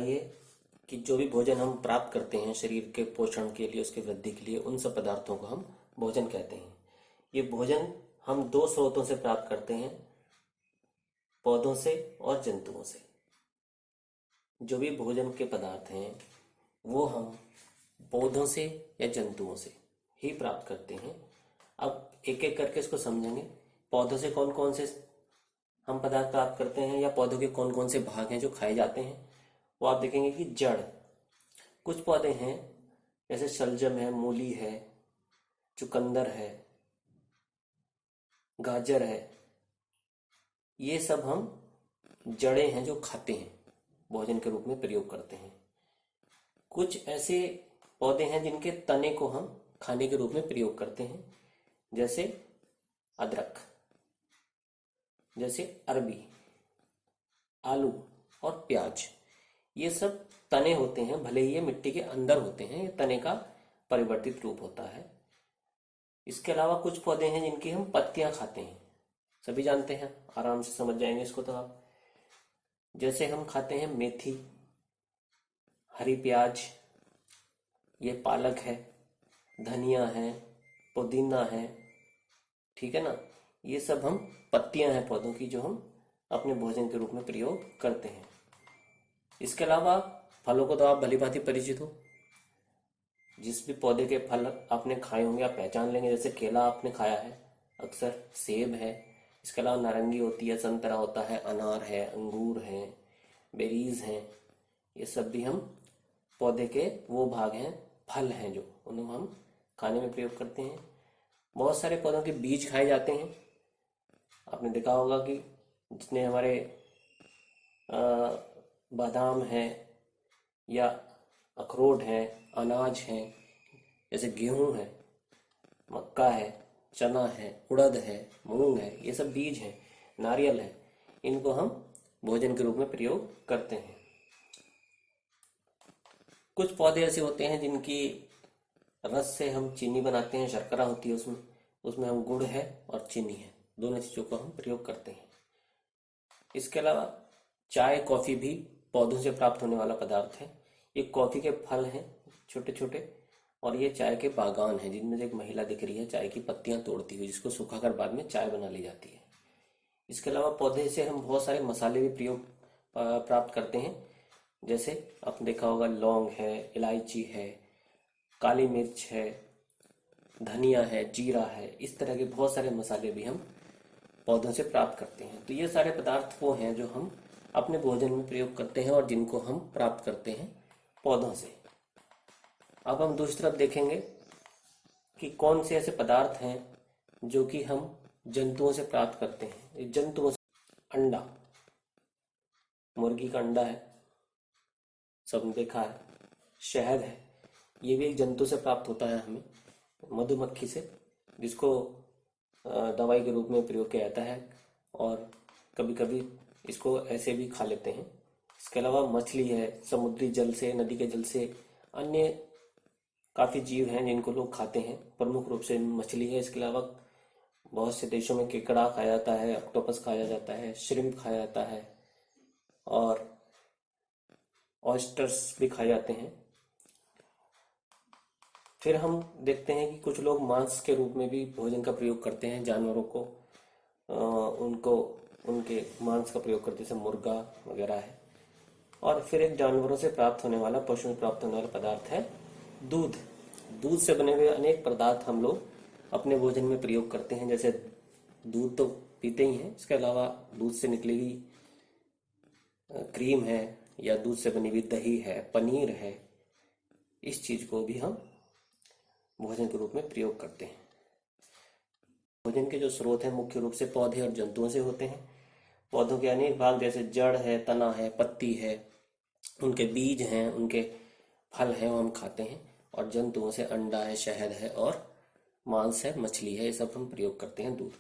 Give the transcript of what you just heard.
बताइए कि जो भी भोजन हम प्राप्त करते हैं शरीर के पोषण के लिए, उसकी वृद्धि के लिए, उन सब पदार्थों को हम भोजन कहते हैं। ये भोजन हम दो स्रोतों से प्राप्त करते हैं, पौधों से और जंतुओं से। जो भी भोजन के पदार्थ हैं वो हम पौधों से या जंतुओं से ही प्राप्त करते हैं। अब एक एक करके इसको समझेंगे। पौधों से कौन कौन से हम पदार्थ प्राप्त करते हैं या पौधों के कौन कौन से भाग हैं जो खाए जाते हैं, वो आप देखेंगे कि जड़। कुछ पौधे हैं जैसे शलजम है, मूली है, चुकंदर है, गाजर है, ये सब हम जड़ें हैं जो खाते हैं, भोजन के रूप में प्रयोग करते हैं। कुछ ऐसे पौधे हैं जिनके तने को हम खाने के रूप में प्रयोग करते हैं, जैसे अदरक, जैसे अरबी, आलू और प्याज। ये सब तने होते हैं, भले ही ये मिट्टी के अंदर होते हैं, ये तने का परिवर्तित रूप होता है। इसके अलावा कुछ पौधे हैं जिनकी हम पत्तियां खाते हैं, सभी जानते हैं, आराम से समझ जाएंगे इसको तो आप। जैसे हम खाते हैं मेथी, हरी प्याज, ये पालक है, धनिया है, पुदीना है, ठीक है ना। ये सब हम पत्तियां हैं पौधों की जो हम अपने भोजन के रूप में प्रयोग करते हैं। इसके अलावा फलों को तो आप भली भांति परिचित हो। जिस भी पौधे के फल आपने खाए होंगे आप पहचान लेंगे। जैसे केला आपने खाया है अक्सर, सेब है, इसके अलावा नारंगी होती है, संतरा होता है, अनार है, अंगूर है, बेरीज हैं। ये सब भी हम पौधे के वो भाग हैं, फल हैं जो उन्हें हम खाने में प्रयोग करते हैं। बहुत सारे पौधों के बीज खाए जाते हैं। आपने देखा होगा कि जितने हमारे बादाम है या अखरोट है, अनाज है, जैसे गेहूं है, मक्का है, चना है, उड़द है, मूंग है, ये सब बीज हैं। नारियल है, इनको हम भोजन के रूप में प्रयोग करते हैं। कुछ पौधे ऐसे होते हैं जिनकी रस से हम चीनी बनाते हैं, शर्करा होती है उसमें, उसमें हम गुड़ है और चीनी है, दोनों चीजों को हम प्रयोग करते हैं। इसके अलावा चाय, कॉफी भी पौधों से प्राप्त होने वाला पदार्थ है। ये कॉफी के फल हैं छोटे छोटे, और ये चाय के बागान हैं जिनमें से एक महिला दिख रही है चाय की पत्तियां तोड़ती हुई, जिसको सुखाकर बाद में चाय बना ली जाती है। इसके अलावा पौधे से हम बहुत सारे मसाले भी प्रयोग प्राप्त करते हैं। जैसे आपने देखा होगा लौंग है, इलायची है, काली मिर्च है, धनिया है, जीरा है, इस तरह के बहुत सारे मसाले भी हम पौधों से प्राप्त करते हैं। तो ये सारे पदार्थ वो हैं जो हम अपने भोजन में प्रयोग करते हैं और जिनको हम प्राप्त करते हैं पौधों से। अब हम दूसरी तरफ देखेंगे कि कौन से ऐसे पदार्थ हैं जो कि हम जंतुओं से प्राप्त करते हैं। जंतुओं से अंडा, मुर्गी का अंडा है, सबने देखा है। शहद है, ये भी एक जंतु से प्राप्त होता है हमें, मधुमक्खी से, जिसको दवाई के रूप में प्रयोग किया जाता है और कभी कभी इसको ऐसे भी खा लेते हैं। इसके अलावा मछली है, समुद्री जल से, नदी के जल से अन्य काफ़ी जीव हैं जिनको लोग खाते हैं। प्रमुख रूप से मछली है। इसके अलावा बहुत से देशों में केकड़ा खाया जाता है, ऑक्टोपस खाया जाता है, श्रिम्प खाया जाता है और ऑयस्टर्स भी खाए जाते हैं। फिर हम देखते हैं कि कुछ लोग मांस के रूप में भी भोजन का प्रयोग करते हैं। जानवरों को उनको उनके मांस का प्रयोग करते, जैसे मुर्गा वगैरह है। और फिर एक जानवरों से प्राप्त होने वाला, पशु में प्राप्त होने वाला पदार्थ है दूध। दूध से बने हुए अनेक पदार्थ हम लोग अपने भोजन में प्रयोग करते हैं। जैसे दूध तो पीते ही हैं, इसके अलावा दूध से निकली हुई क्रीम है या दूध से बनी हुई दही है, पनीर है, इस चीज को भी हम भोजन के रूप में प्रयोग करते हैं। भोजन के जो स्रोत हैं मुख्य रूप से पौधे और जंतुओं से होते हैं। पौधों के अनेक भाग जैसे जड़ है, तना है, पत्ती है, उनके बीज हैं, उनके फल हैं, वो हम खाते हैं। और जंतुओं से अंडा है, शहद है और मांस है, मछली है, ये सब हम प्रयोग करते हैं दूध।